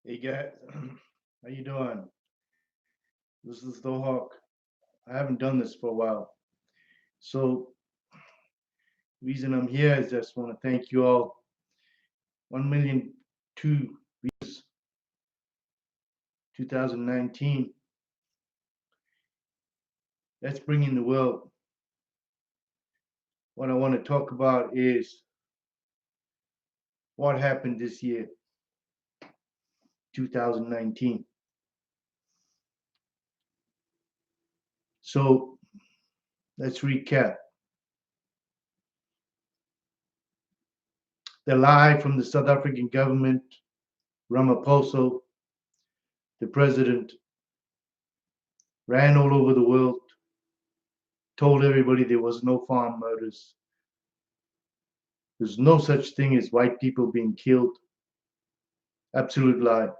Hey guys, how you doing? This is the Hawk. I haven't done this for a while. So reason I'm here is just want to thank you all. 1 million two views 2019. That's bringing the world. What I want to talk about is what happened this year, 2019. So let's recap. The lie from the South African government, Ramaphosa, the president, ran all over the world, told everybody there was no farm murders. There's no such thing as white people being killed. Absolute lie.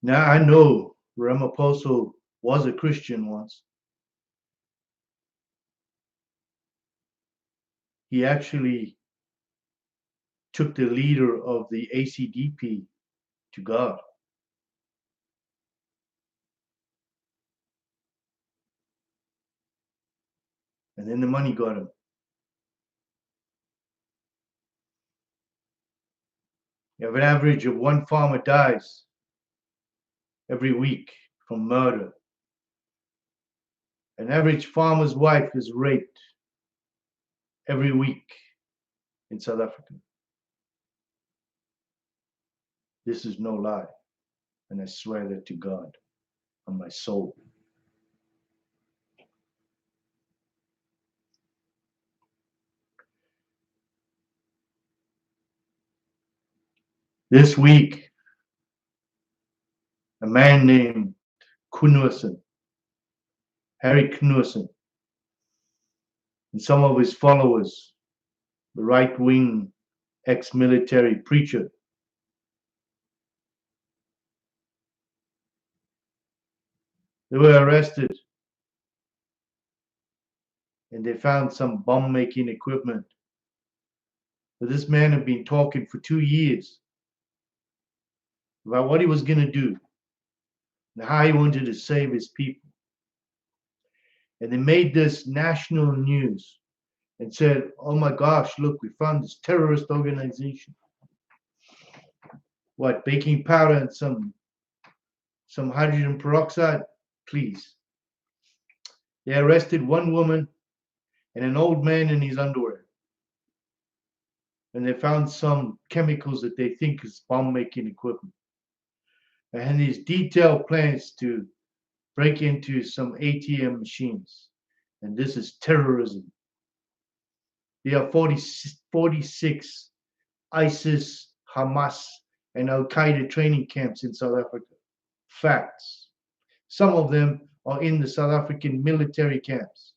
Now I know Ramaphosa was a Christian once. He actually took the leader of the ACDP to God. And then the money got him. You have an average of one farmer dies every week from murder. An average farmer's wife is raped every week in South Africa. This is no lie. And I swear that to God on my soul. This week, a man named Knussen, Harry Knussen, and some of his followers, the right-wing ex-military preacher, they were arrested and they found some bomb-making equipment. But this man had been talking for 2 years about what he was going to do and how he wanted to save his people. And they made this national news and said, oh my gosh, look, we found this terrorist organization. What, baking powder and some hydrogen peroxide? Please. They arrested one woman and an old man in his underwear. And they found some chemicals that they think is bomb-making equipment. And these detailed plans to break into some ATM machines. And this is terrorism. There are 46 ISIS, Hamas, and Al-Qaeda training camps in South Africa. Facts. Some of them are in the South African military camps.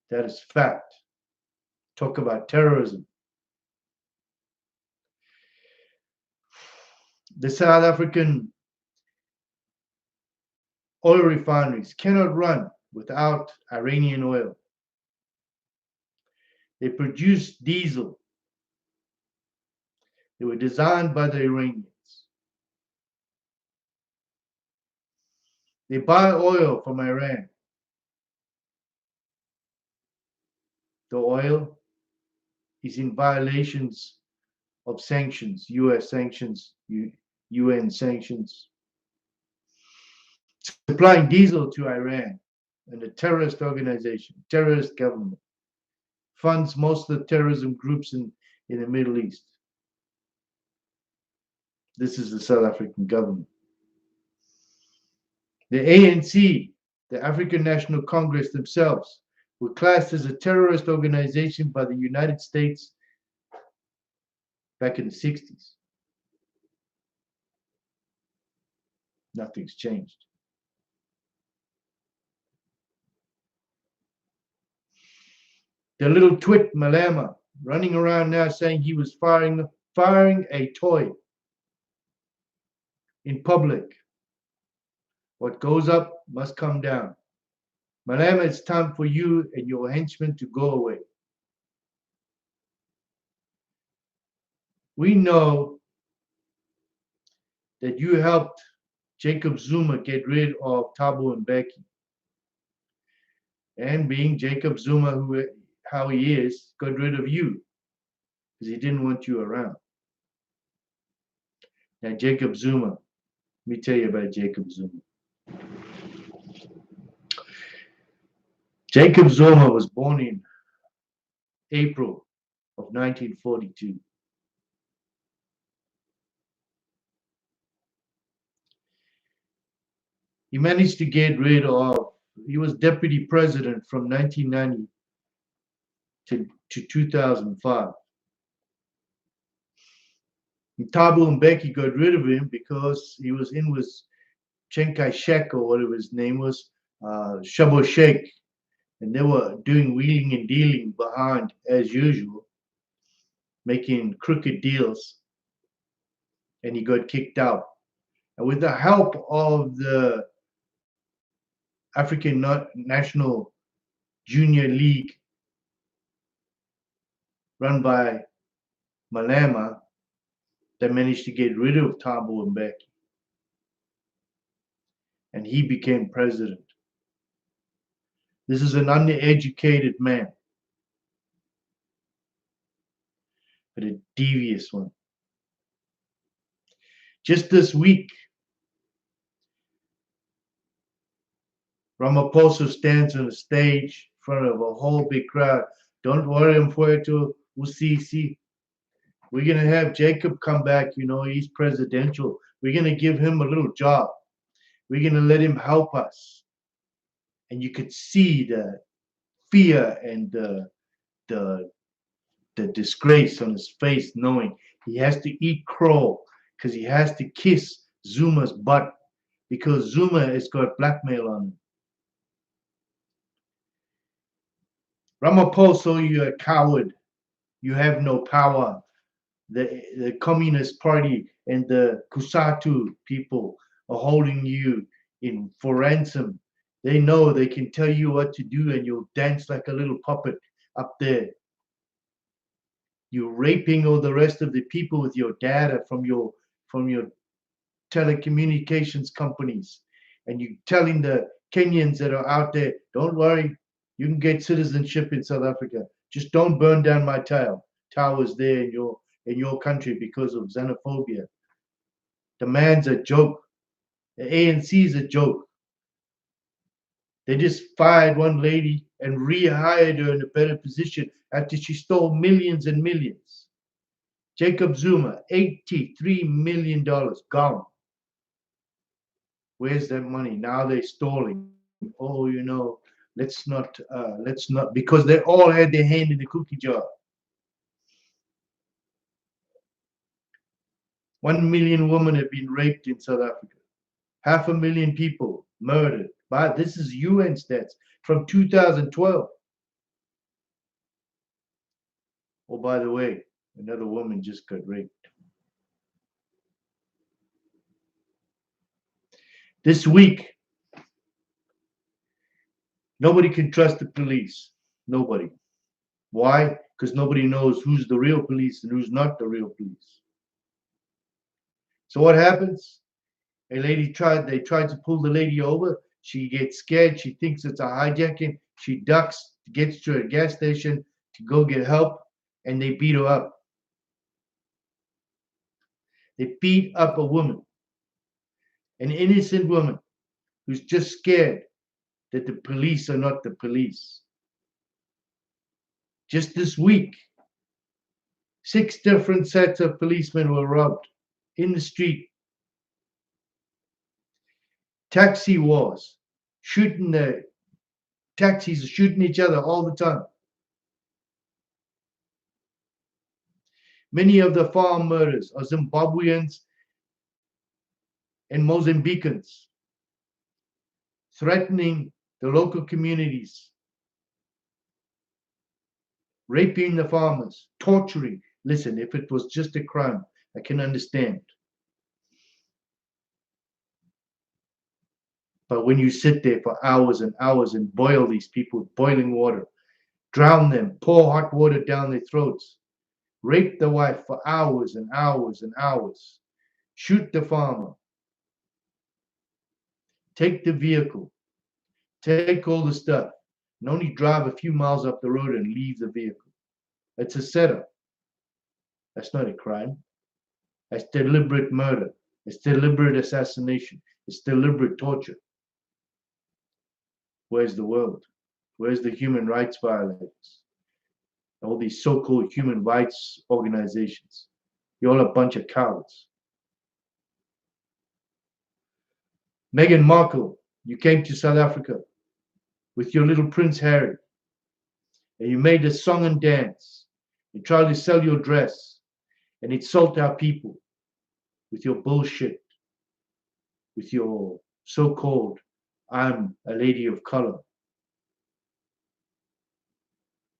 That is fact. Talk about terrorism. The South African oil refineries cannot run without Iranian oil. They produce diesel. They were designed by the Iranians. They buy oil from Iran. The oil is in violations of sanctions, US sanctions, UN sanctions. Supplying diesel to Iran and a terrorist organization, terrorist government, funds most of the terrorism groups in the Middle East. This is the South African government. The ANC, the African National Congress themselves, were classed as a terrorist organization by the United States back in the 60s. Nothing's changed. The little twit Malema running around now saying he was firing a toy in public. What goes up must come down. Malema, it's time for you and your henchmen to go away. We know that you helped Jacob Zuma get rid of Thabo Mbeki. And being Jacob Zuma, how he is, got rid of you because he didn't want you around. Now, Jacob Zuma, let me tell you about Jacob Zuma. Jacob Zuma was born in April of 1942. He managed to get rid of, he was deputy president from 1990 to 2005. And Thabo Mbeki got rid of him because he was in with Chiang Kai-shek, or whatever his name was, Shabo Sheikh, and they were doing wheeling and dealing behind as usual, making crooked deals, and he got kicked out. And with the help of the African National Junior League run by Malema, they managed to get rid of Thabo Mbeki, and he became president. This is an undereducated man, but a devious one. Just this week, Ramaphosa stands on the stage in front of a whole big crowd. Don't worry, Mfowethu Usisi. We're going to have Jacob come back. You know, he's presidential. We're going to give him a little job. We're going to let him help us. And you could see the fear and the disgrace on his face, knowing he has to eat crow because he has to kiss Zuma's butt because Zuma has got blackmail on him. Ramaphosa, you're a coward. You have no power. The Communist Party and the Kusatu people are holding you for ransom. They know they can tell you what to do and you'll dance like a little puppet up there. You're raping all the rest of the people with your data from your telecommunications companies. And you're telling the Kenyans that are out there, don't worry, you can get citizenship in South Africa. Just don't burn down my towers there in your country because of xenophobia. The man's a joke. The ANC is a joke. They just fired one lady and rehired her in a better position after she stole millions and millions. Jacob Zuma, $83 million gone. Where's that money? Now they're stalling. Oh, you know, let's not, because they all had their hand in the cookie jar. 1 million women have been raped in South Africa. 500,000 people murdered. But this is UN stats from 2012. Oh, by the way, another woman just got raped. This week, nobody can trust the police. Nobody. Why? Because nobody knows who's the real police and who's not the real police. So what happens? They tried to pull the lady over. She gets scared. She thinks it's a hijacking. She ducks, gets to a gas station to go get help, and they beat her up. They beat up a woman, an innocent woman who's just scared that the police are not the police. Just this week, 6 different sets of policemen were robbed in the street. Taxi wars, shooting the taxis, shooting each other all the time. Many of the farm murders are Zimbabweans and Mozambicans threatening the local communities, raping the farmers, torturing. Listen, if it was just a crime, I can understand. But when you sit there for hours and hours and boil these people with boiling water, drown them, pour hot water down their throats, rape the wife for hours and hours and hours, shoot the farmer, take the vehicle, take all the stuff, and only drive a few miles up the road and leave the vehicle. It's a setup. That's not a crime. That's deliberate murder. It's deliberate assassination. It's deliberate torture. Where's the world? Where's the human rights violators? All these so-called human rights organizations. You're all a bunch of cowards. Meghan Markle, you came to South Africa with your little Prince Harry, and you made a song and dance. You tried to sell your dress and insult our people with your bullshit, with your so-called I'm a lady of color.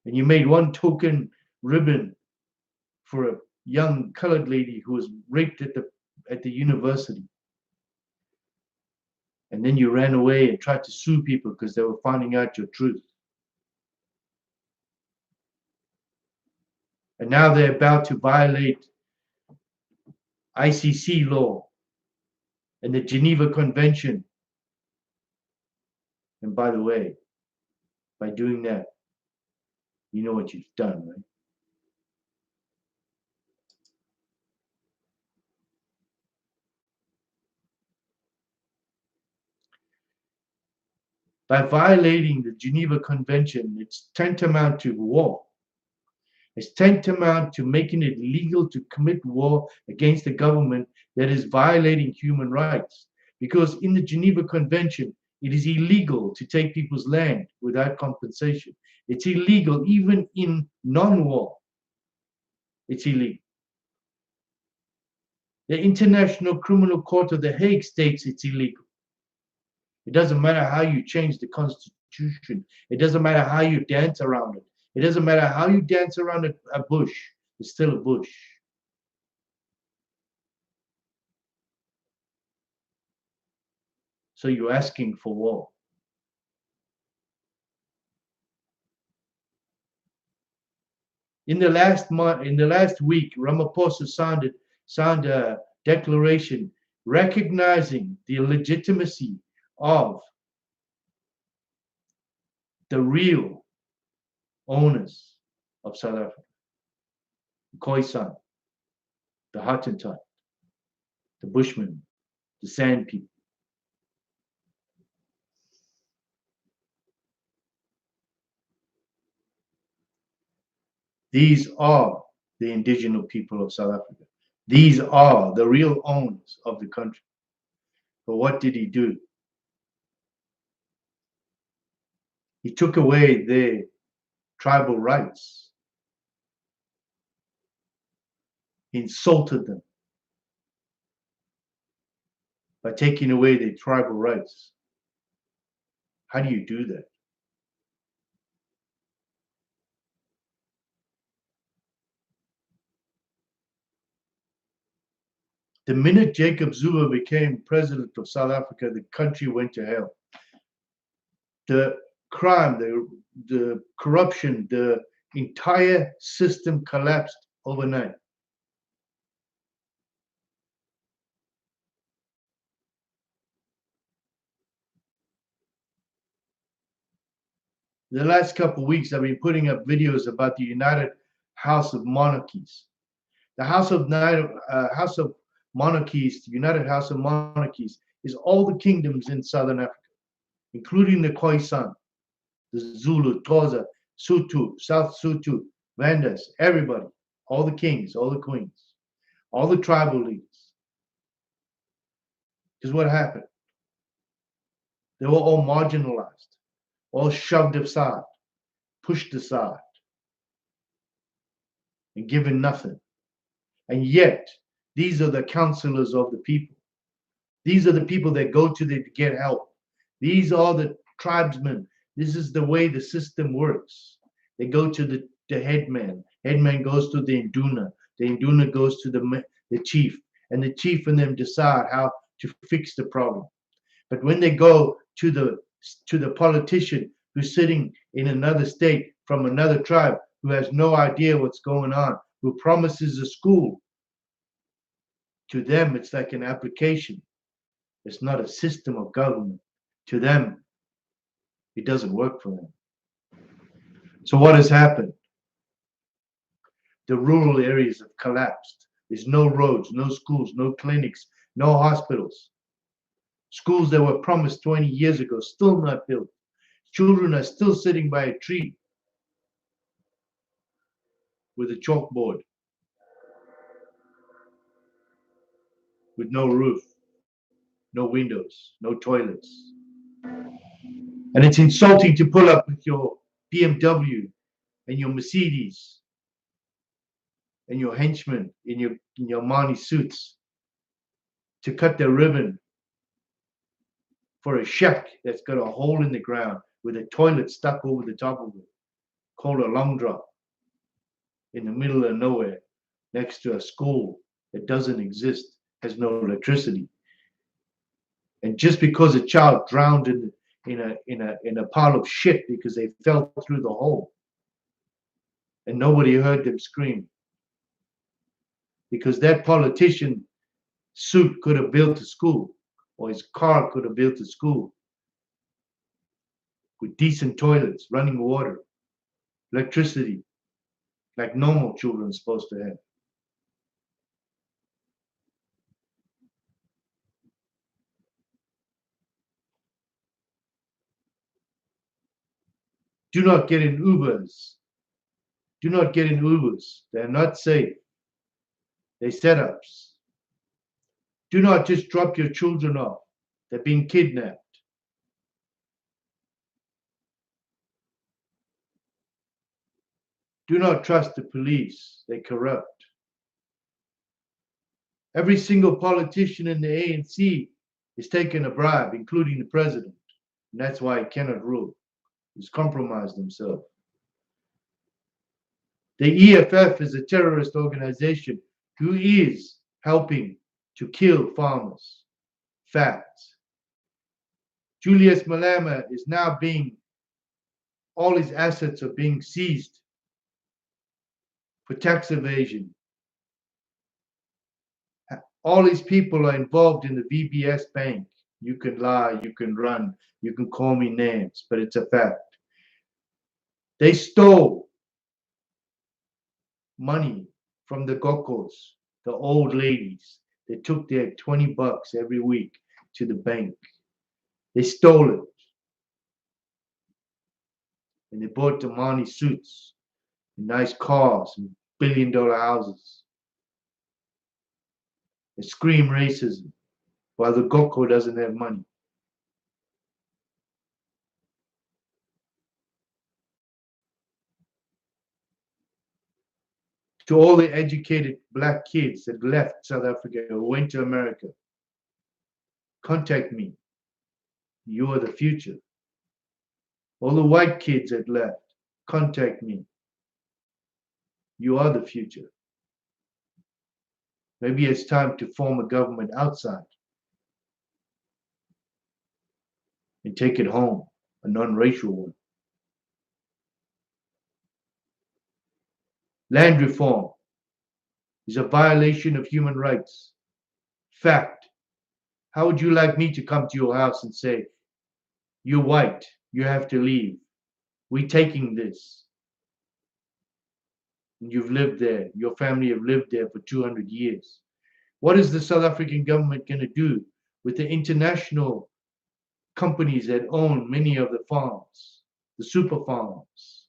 And you made one token ribbon for a young colored lady who was raped at the university. And then you ran away and tried to sue people because they were finding out your truth. And now they're about to violate ICC law and the Geneva Convention. And by the way, by doing that, you know what you've done, right? By violating the Geneva Convention, it's tantamount to war. It's tantamount to making it legal to commit war against a government that is violating human rights. Because in the Geneva Convention, it is illegal to take people's land without compensation. It's illegal even in non-war. It's illegal. The International Criminal Court of The Hague states it's illegal. It doesn't matter how you change the Constitution. It doesn't matter how you dance around it. It doesn't matter how you dance around a bush. It's still a bush. So you're asking for war. In the last week, Ramaphosa signed a declaration recognizing the legitimacy of the real owners of South Africa, the Khoisan, the Hottentot, the Bushmen, the Sand people. These are the indigenous people of South Africa. These are the real owners of the country. But what did he do? He took away their tribal rights. He insulted them by taking away their tribal rights. How do you do that? The minute Jacob Zuma became president of South Africa, the country went to hell. The crime, the corruption, the entire system collapsed overnight. The last couple of weeks, I've been putting up videos about the United House of Monarchies. The House of Monarchies, the United House of Monarchies, is all the kingdoms in Southern Africa, including the Khoisan, the Zulu, Xhosa, Sotho, South Sotho, Vandas, everybody, all the kings, all the queens, all the tribal leaders. Because what happened? They were all marginalized, all shoved aside, pushed aside, and given nothing. And yet, these are the counselors of the people. These are the people that go to them to get help. These are the tribesmen. This is the way the system works. They go to the headman. Headman goes to the Induna. The Induna goes to the chief. And the chief and them decide how to fix the problem. But when they go to the politician who's sitting in another state from another tribe, who has no idea what's going on, who promises a school, To them, it's like an application. It's not a system of government. To them, it doesn't work for them. So what has happened? The rural areas have collapsed. There's no roads, no schools, no clinics, no hospitals. Schools that were promised 20 years ago still not built. Children are still sitting by a tree with a chalkboard, with no roof, no windows, no toilets. And it's insulting to pull up with your BMW and your Mercedes and your henchmen in your Armani suits to cut their ribbon for a shack that's got a hole in the ground with a toilet stuck over the top of it, called a long drop, in the middle of nowhere, next to a school that doesn't exist, has no electricity. And just because a child drowned in a pile of shit because they fell through the hole, and nobody heard them scream, because that politician suit could have built a school, or his car could have built a school with decent toilets, running water, electricity, like normal children are supposed to have. Do not get in Ubers. Do not get in Ubers. They're not safe. They're setups. Do not just drop your children off. They're being kidnapped. Do not trust the police. They're corrupt. Every single politician in the ANC is taking a bribe, including the president. And that's why he cannot rule. He's compromised himself. The EFF is a terrorist organization who is helping to kill farmers. Facts. Julius Malema is now all his assets are being seized for tax evasion. All these people are involved in the VBS bank. You can lie, you can run, you can call me names, but it's a fact. They stole money from the gokos, the old ladies. They took their $20 every week to the bank. They stole it. And they bought the money suits, and nice cars, and billion-dollar houses. They scream racism while the goko doesn't have money. To all the educated black kids that left South Africa or went to America, contact me. You are the future. All the white kids that left, contact me. You are the future. Maybe it's time to form a government outside and take it home, a non-racial one. Land reform is a violation of human rights. Fact. How would you like me to come to your house and say, you're white, you have to leave. We're taking this. And you've lived there. Your family have lived there for 200 years. What is the South African government going to do with the international companies that own many of the farms, the super farms?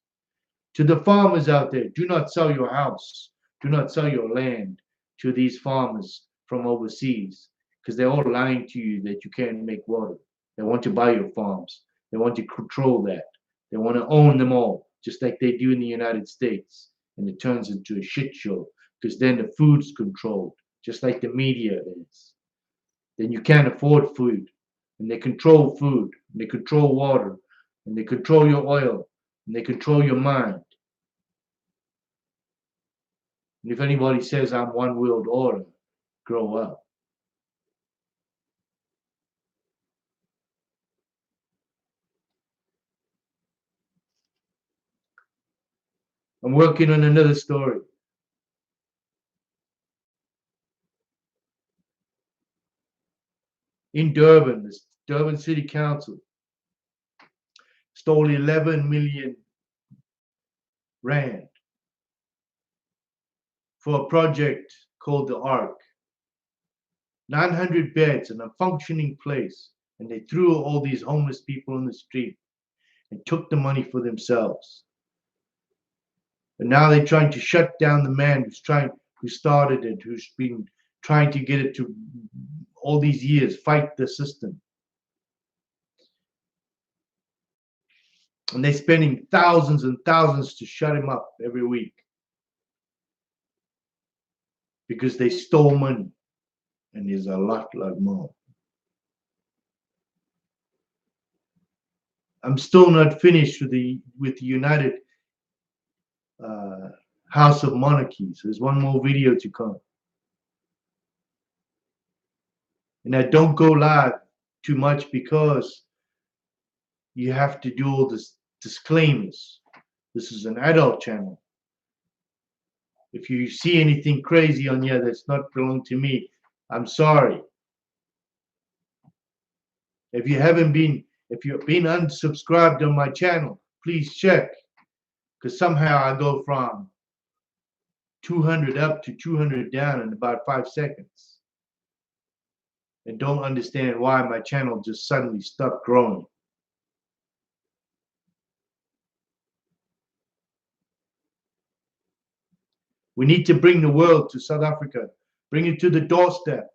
To the farmers out there, do not sell your house. Do not sell your land to these farmers from overseas, because they're all lying to you that you can't make water. They want to buy your farms. They want to control that. They want to own them all, just like they do in the United States. And it turns into a shit show, because then the food's controlled, just like the media is. Then you can't afford food. And they control food, and they control water, and they control your oil, and they control your mind. And if anybody says I'm one world order, grow up. I'm working on another story. in Durban. The Durban City Council stole 11 million rand for a project called the Ark. 900 beds in a functioning place, and they threw all these homeless people in the street and took the money for themselves. And now they're trying to shut down the man who started it, who's been trying to get it to all these years, fight the system. And they're spending thousands and thousands to shut him up every week because they stole money. And there's a lot more. I'm still not finished with the United House of Monarchies. There's one more video to come. And I don't go live too much because you have to do all this disclaimers. This is an adult channel. If you see anything crazy on here that's not belong to me, I'm sorry. If you've been unsubscribed on my channel, please check. Because somehow I go from 200 up to 200 down in about 5 seconds. And don't understand why my channel just suddenly stopped growing. We need to bring the world to South Africa. Bring it to the doorstep.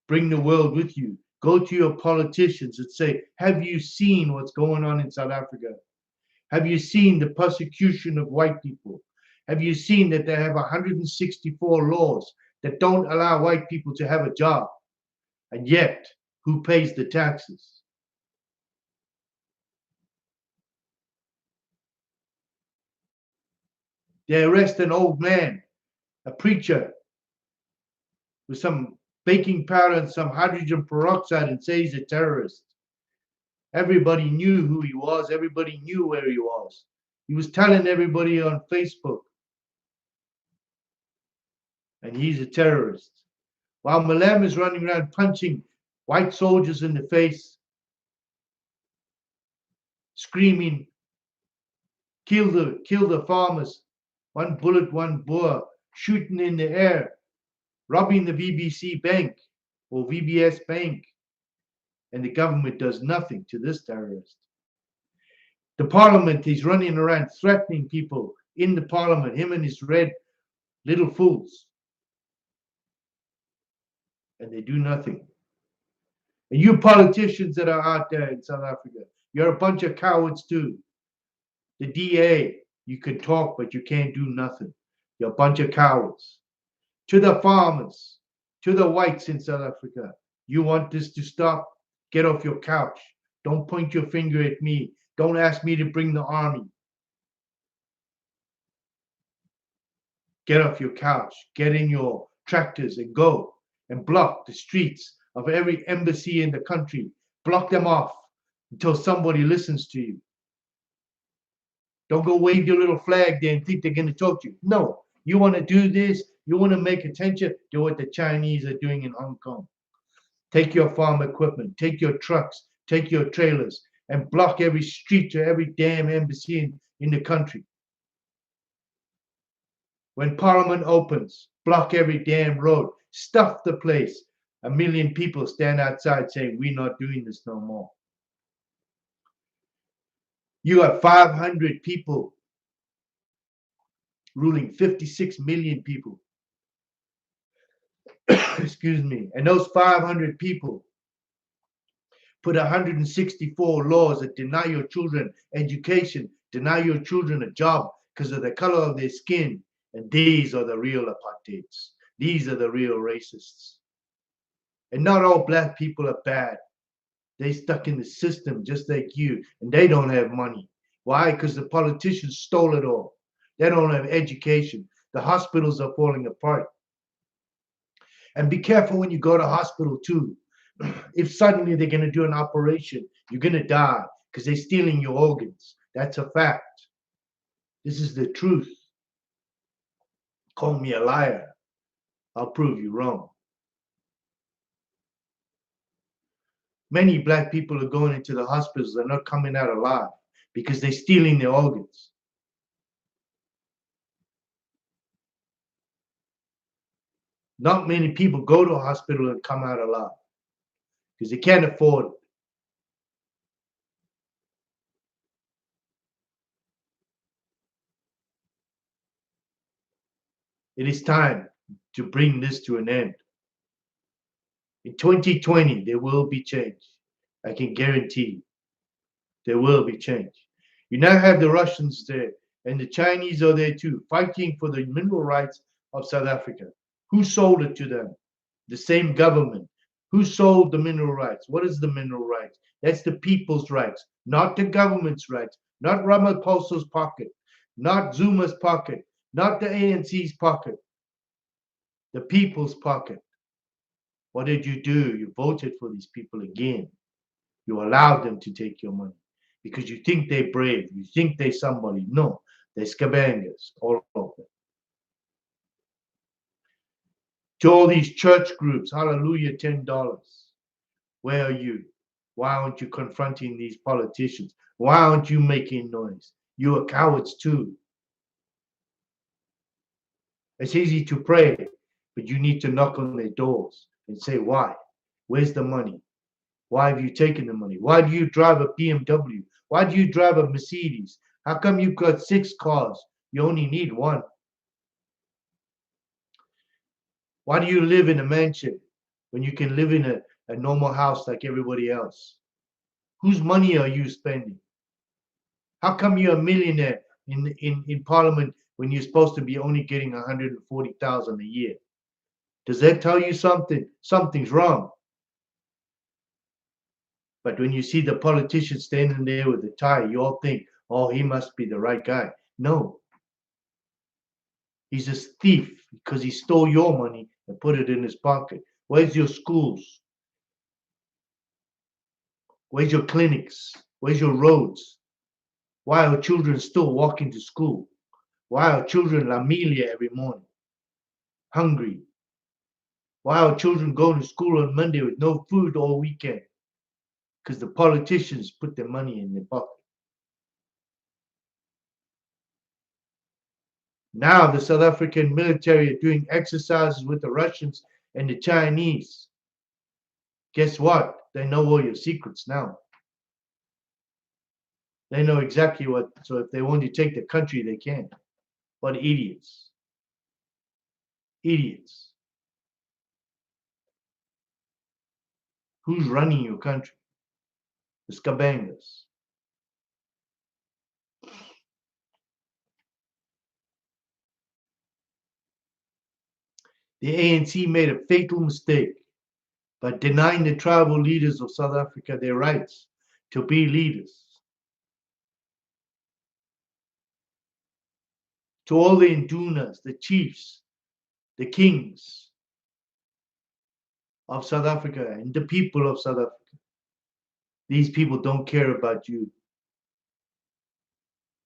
Bring the world with you. Go to your politicians and say, have you seen what's going on in South Africa? Have you seen the persecution of white people? Have you seen that they have 164 laws that don't allow white people to have a job? And yet, who pays the taxes? They arrest an old man, a preacher, with some baking powder and some hydrogen peroxide and say he's a terrorist. Everybody knew who he was. Everybody knew where he was. He was telling everybody on Facebook. And he's a terrorist. While Malam is running around punching white soldiers in the face, screaming, kill the farmers, one bullet, one Boer, shooting in the air, robbing the BBC bank or VBS bank, and the government does nothing to this terrorist. The parliament, he's running around threatening people in the parliament, him and his red little fools. And they do nothing. And you politicians that are out there in South Africa, you're a bunch of cowards too. The DA, you can talk, but you can't do nothing. You're a bunch of cowards. To the farmers, to the whites in South Africa, you want this to stop? Get off your couch. Don't point your finger at me. Don't ask me to bring the army. Get off your couch. Get in your tractors and go and block the streets of every embassy in the country. Block them off until somebody listens to you. Don't go wave your little flag there and think they're going to talk to you. No, you want to do this, you want to make attention, do what the Chinese are doing in Hong Kong. Take your farm equipment, take your trucks, take your trailers, and block every street to every damn embassy in the country. When Parliament opens, block every damn road, stuff the place. 1 million people stand outside saying, we're not doing this no more. You have 500 people ruling 56 million people. Excuse me. And those 500 people put 164 laws that deny your children education, deny your children a job because of the color of their skin. And these are the real apartheids. These are the real racists. And not all black people are bad. They stuck in the system just like you, and they don't have money. Why? Because the politicians stole it all. They don't have education. The hospitals are falling apart. And be careful when you go to hospital too. If suddenly they're going to do an operation, you're going to die because they're stealing your organs. That's a fact. This is the truth. Call me a liar. I'll prove you wrong. Many black people are going into the hospitals. They're not coming out alive because they're stealing their organs. Not many people go to a hospital and come out alive because they can't afford it. It is time to bring this to an end. In 2020, there will be change. I can guarantee you, there will be change. You now have the Russians there, and the Chinese are there too, fighting for the mineral rights of South Africa. Who sold it to them? The same government. Who sold the mineral rights? What is the mineral rights? That's the people's rights, not the government's rights, not Ramaphosa's pocket, not Zuma's pocket, not the ANC's pocket, the people's pocket. What did you do? You voted for these people again. You allowed them to take your money because you think they're brave. You think they're somebody. No, they're scabangas, all of them. To all these church groups, hallelujah, $10. Where are you? Why aren't you confronting these politicians? Why aren't you making noise? You are cowards too. It's easy to pray, but you need to knock on their doors and say, why? Where's the money? Why have you taken the money? Why do you drive a BMW? Why do you drive a Mercedes? How come you've got 6 cars? You only need one. Why do you live in a mansion when you can live in a normal house like everybody else? Whose money are you spending? How come you're a millionaire in Parliament when you're supposed to be only getting 140,000 a year? Does that tell you something? Something's wrong. But when you see the politician standing there with a tie, you all think, oh, he must be the right guy. No. He's a thief because he stole your money and put it in his pocket. Where's your schools? Where's your clinics? Where's your roads? Why are children still walking to school? Why are children La Milia every morning? Hungry. Why are children going to school on Monday with no food all weekend? Because the politicians put their money in their pocket. Now the South African military are doing exercises with the Russians and the Chinese. Guess what? They know all your secrets now. They know exactly what, so if they want to take the country, they can. What idiots. Idiots. Who's running your country? The scabangas. The ANC made a fatal mistake by denying the tribal leaders of South Africa their rights to be leaders. To all the indunas, the chiefs, the kings of South Africa and the people of South Africa, these people don't care about you.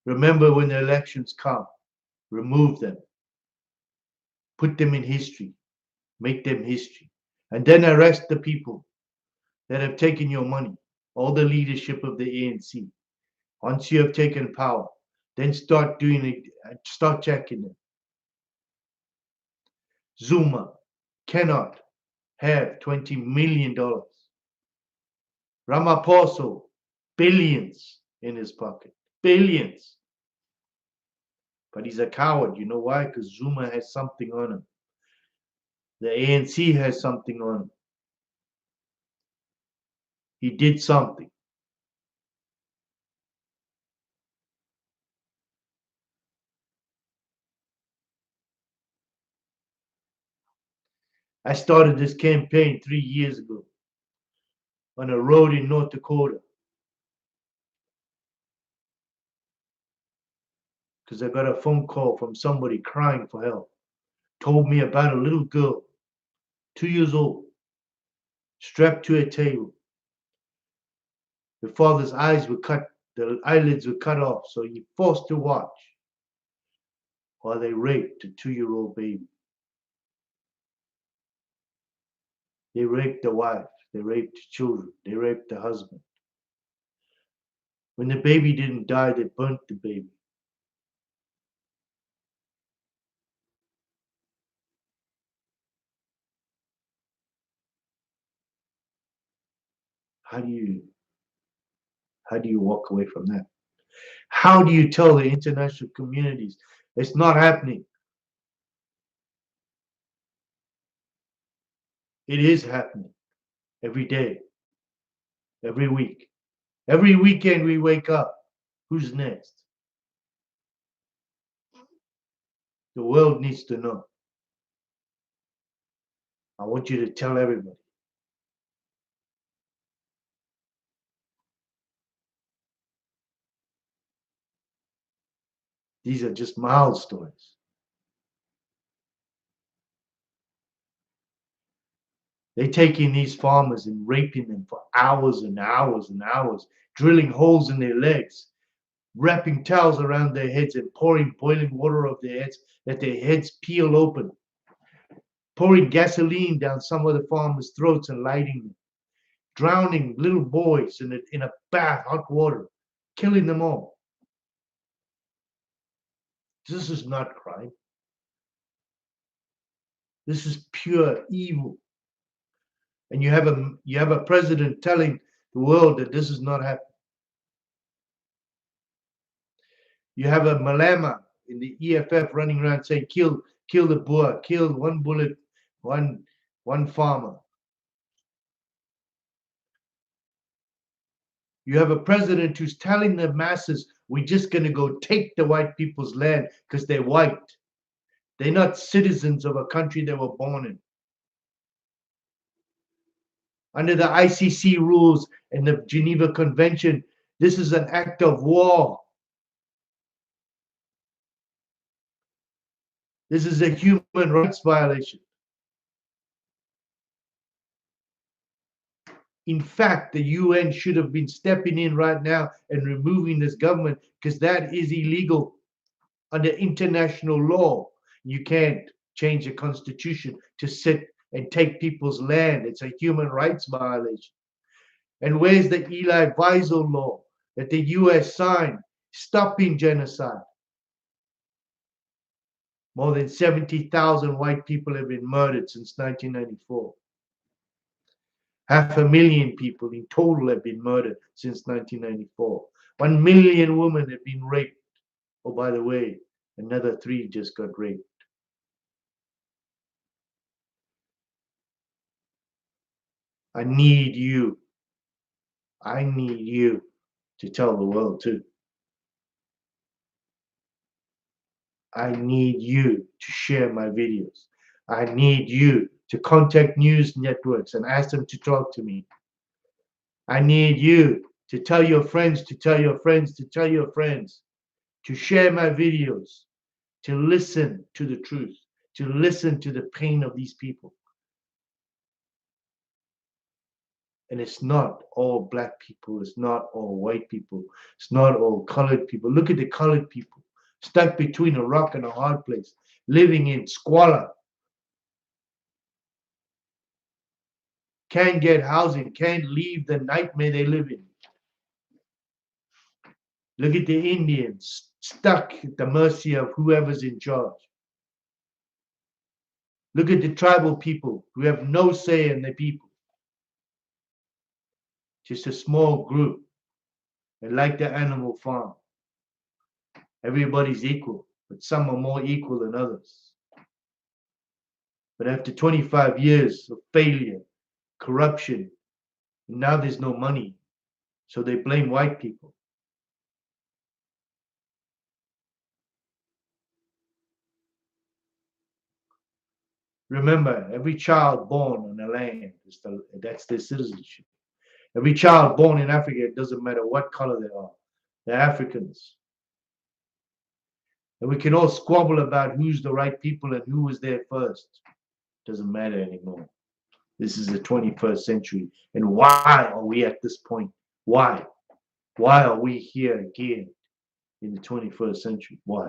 Remember when the elections come, remove them. Put them in history. Make them history. And then arrest the people that have taken your money, all the leadership of the ANC. Once you have taken power, then start doing it, start checking them. Zuma cannot have $20 million. Ramaphosa, billions in his pocket. Billions. But he's a coward. You know why? Because Zuma has something on him. The ANC has something on him. He did something. I started this campaign 3 years ago on a road in North Dakota because I got a phone call from somebody crying for help. Told me about a little girl, 2 years old, strapped to a table. The father's eyes were cut, the eyelids were cut off, so he forced to watch while they raped a 2-year-old baby. They raped the wife. They raped children. They raped the husband. When the baby didn't die, they burnt the baby. How do you walk away from that? How do you tell the international communities it's not happening? It is happening every day, every week. Every weekend we wake up. Who's next? The world needs to know. I want you to tell everybody. These are just milestones. They're taking these farmers and raping them for hours and hours and hours, drilling holes in their legs, wrapping towels around their heads and pouring boiling water over their heads that their heads peel open, pouring gasoline down some of the farmers' throats and lighting them, drowning little boys in a bath, hot water, killing them all. This is not crime. This is pure evil. And you have a president telling the world that this is not happening. You have a Malema in the EFF running around saying, kill the Boer, kill one bullet, one farmer. You have a president who's telling the masses, we're just going to go take the white people's land because they're white. They're not citizens of a country they were born in. Under the ICC rules and the Geneva Convention, this is an act of war. This is a human rights violation. In fact, the UN should have been stepping in right now and removing this government because that is illegal under international law. You can't change the constitution to sit and take people's land. It's a human rights violation. And where's the Eli Wiesel law that the US signed stopping genocide? More than 70,000 white people have been murdered since 1994. 500,000 people in total have been murdered since 1994. 1 million women have been raped. Oh, by the way, another 3 just got raped. I need you. I need you to tell the world too. I need you to share my videos. I need you to contact news networks and ask them to talk to me. I need you to tell your friends, to tell your friends, to tell your friends, to share my videos, to listen to the truth, to listen to the pain of these people. And it's not all black people, it's not all white people, it's not all colored people. Look at the colored people, stuck between a rock and a hard place, living in squalor. Can't get housing, can't leave the nightmare they live in. Look at the Indians, stuck at the mercy of whoever's in charge. Look at the tribal people who have no say in the people. Just a small group. And like the animal farm, everybody's equal, but some are more equal than others. But after 25 years of failure, corruption, now there's no money, so they blame white people. Remember, every child born on the land, that's their citizenship. Every child born in Africa, it doesn't matter what color they are, they're Africans. And we can all squabble about who's the right people and who was there first. Doesn't matter anymore. This is the 21st century. And why are we at this point? Why? Why are we here again in the 21st century? Why?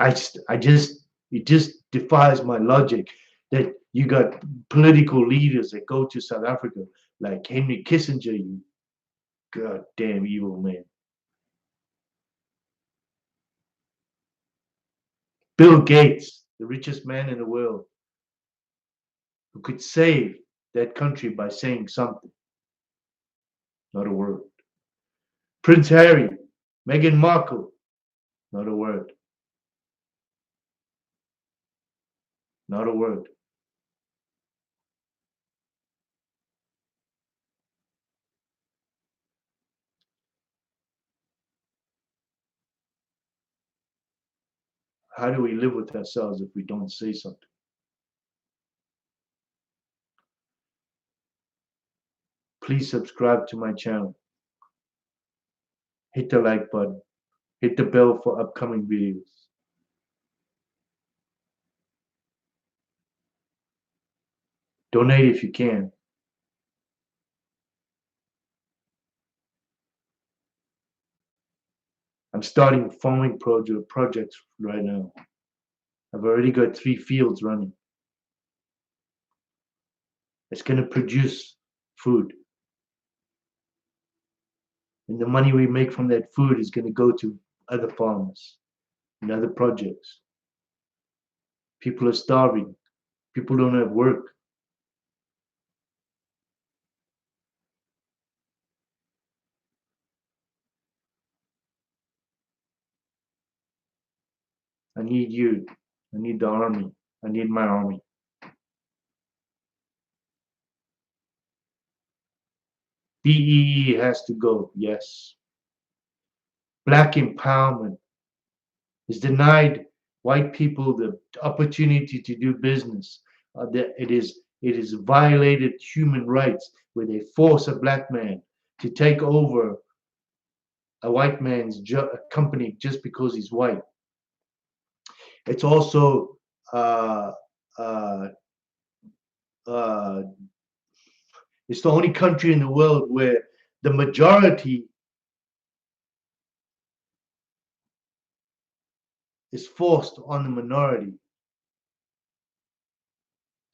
It just defies my logic that you got political leaders that go to South Africa like Henry Kissinger, you goddamn evil man. Bill Gates, the richest man in the world, who could save that country by saying something, not a word. Prince Harry, Meghan Markle, not a word, not a word. How do we live with ourselves if we don't say something? Please subscribe to my channel. Hit the like button. Hit the bell for upcoming videos. Donate if you can. I'm starting farming projects right now. I've already got 3 fields running. It's going to produce food. And the money we make from that food is going to go to other farmers and other projects. People are starving. People don't have work. I need you. I need the army. I need my army. BEE has to go, yes. Black empowerment has denied white people the opportunity to do business. It is violated human rights where they force a black man to take over a white man's company just because he's white. It's also uh, uh, uh, it's the only country in the world where the majority is forced on the minority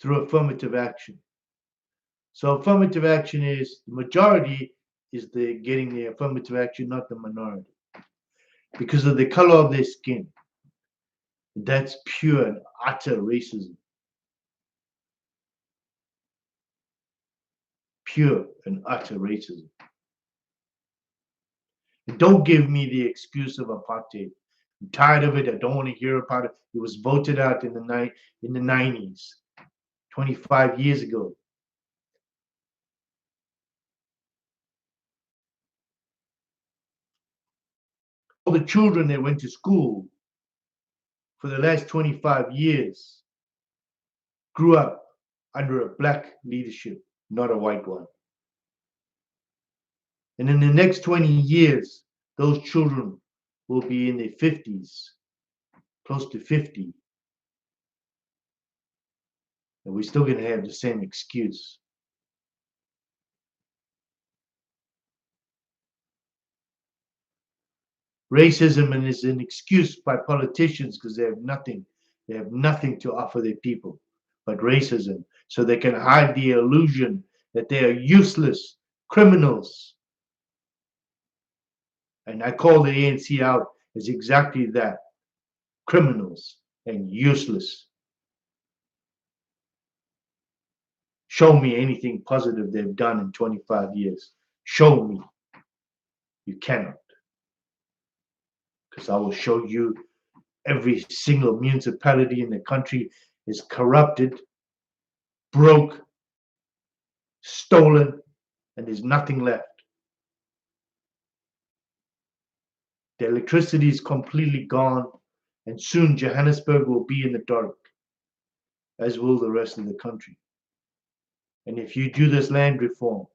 through affirmative action. So affirmative action is the majority is the getting the affirmative action, not the minority, because of the color of their skin. That's pure and utter racism. Pure and utter racism. And don't give me the excuse of apartheid. I'm tired of it. I don't want to hear about it. It was voted out in the 90s, 25 years ago. All the children that went to school for the last 25 years grew up under a black leadership, not a white one. And in the next 20 years, those children will be in their 50s, close to 50. And we're still going to have the same excuse. Racism is an excuse by politicians because they have nothing to offer their people but racism, so they can hide the illusion that they are useless criminals. And I call the ANC out as exactly that, criminals and useless. Show me anything positive they've done in 25 years. Show me. You cannot. Because I will show you every single municipality in the country is corrupted, broke, stolen, and there's nothing left. The electricity is completely gone, and soon Johannesburg will be in the dark, as will the rest of the country. And if you do this land reform,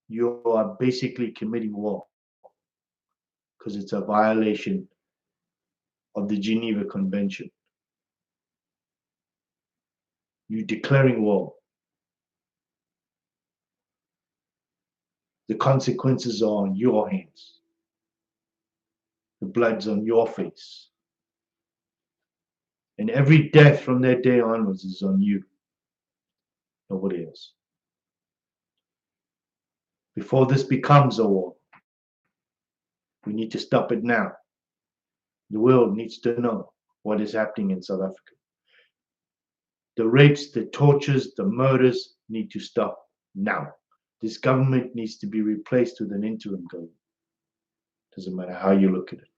you are basically committing war because it's a violation of the Geneva Convention. You're declaring war. The consequences are on your hands. The blood's on your face. And every death from that day onwards is on you. Nobody else. Before this becomes a war, we need to stop it now. The world needs to know what is happening in South Africa. The rapes, the tortures, the murders need to stop now. This government needs to be replaced with an interim government. Doesn't matter how you look at it.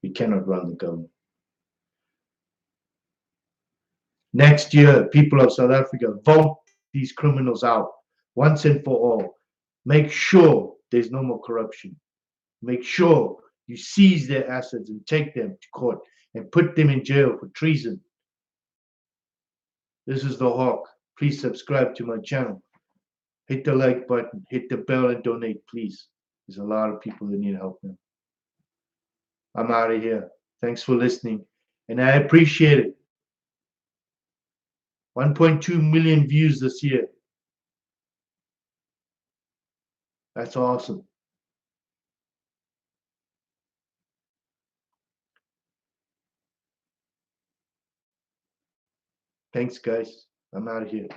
You cannot run the government. Next year, people of South Africa, vote these criminals out once and for all. Make sure there's no more corruption. Make sure you seize their assets and take them to court and put them in jail for treason. This is the Hawk. Please subscribe to my channel. Hit the like button, hit the bell, and donate, please. There's a lot of people that need help now. I'm out of here. Thanks for listening, and I appreciate it. 1.2 million views this year. That's awesome. Thanks, guys. I'm out of here.